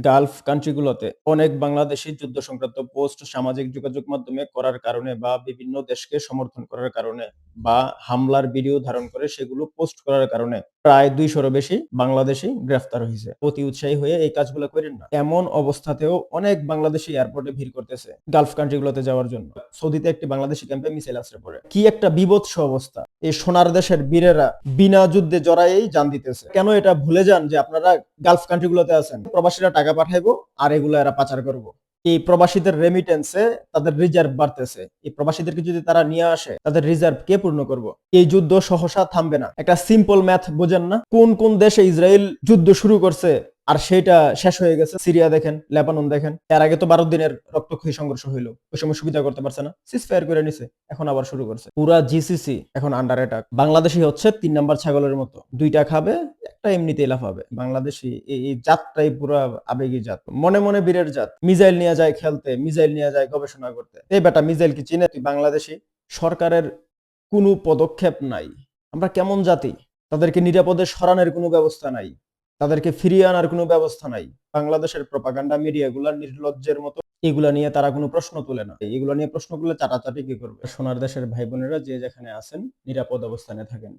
Gulf কান্ট্রিগুলোতে অনেক বাংলাদেশী যুদ্ধ সংক্রান্ত পোস্ট সামাজিক যোগাযোগ মাধ্যমে করার কারণে বা বিভিন্ন দেশকে সমর্থন করার কারণে বা হামলার ভিডিও ধারণ করে সেগুলো পোস্ট করার কারণে প্রায় 200-রও বেশি বাংলাদেশী গ্রেফতার হয়েছে। অতি উৎসাহী হয়ে এই কাজগুলো করেন না। এমন অবস্থাতেও অনেক বাংলাদেশী এয়ারপোর্টে ভিড় করতেছে গালফ কান্ট্রিগুলোতে যাওয়ার জন্য। সৌদিতে একটি বাংলাদেশি ক্যাম্পে মিসাইল আছড়ে পড়ে। কি একটা বিভৎস অবস্থা! এই সোনার দেশের বীরেরা বিনা যুদ্ধে জড়াইয়েই জান দিতেছে। কেন এটা ভুলে যান যে আপনারা গালফ কান্ট্রিগুলোতে আছেন, প্রবাসীরা টাকা পাঠাইবো আর এগুলো এরা পাচার করবো। এই প্রবাসীদের রেমিটেন্সে তাদের রিজার্ভ বাড়তেছে। এই প্রবাসীদেরকে যদি তারা নিয়ে আসে, তাদের রিজার্ভ কে পূর্ণ করবো? এই যুদ্ধ সহসা থামবে না। একটা সিম্পল ম্যাথ বোঝেন না? কোন কোন দেশে ইসরায়েল যুদ্ধ শুরু করছে আর সেটা শেষ হয়ে গেছে? সিরিয়া দেখেন, লেবানন দেখেন। এর আগে তো 12 দিনের রক্তক্ষয়ী সংঘর্ষ হইলো, ওই সময় সুবিধা করতে পারছে না, সিজফায়ার করে নিছে, এখন আবার শুরু করছে। পুরা জিসিসি এখন আন্ডার অ্যাটাক। বাংলাদেশই হচ্ছে 3 নাম্বার ছাগলের মতো, দুইটা খাবে, একটা এমনিতেই লাফাবে। বাংলাদেশি এই জাতটাই পুরা আবেগী জাত, মনে মনে বীরের জাত। মিসাইল নিয়ে যায় খেলতে, মিসাইল নিয়ে যায় গবেষণা করতে। এই বেটা মিসাইল কি চিনে তুই? বাংলাদেশি সরকারের কোনো পদক্ষেপ নাই। আমরা কেমন জাতি? তাদেরকে নিরাপদে সরানোর কোনো ব্যবস্থা নাই, তাদেরকে ফিরিয়ে আনার কোনো ব্যবস্থা নাই। বাংলাদেশের প্রপাগান্ডা মিডিয়াগুলা নির্লজ্জের মতো এগুলা নিয়ে তারা কোনো প্রশ্ন তোলে না। এগুলা নিয়ে প্রশ্ন করলে চাটাচাটি কি করবে? সোনার দেশের ভাই বোনেরা যে যেখানে আছেন নিরাপদ অবস্থানে থাকেন।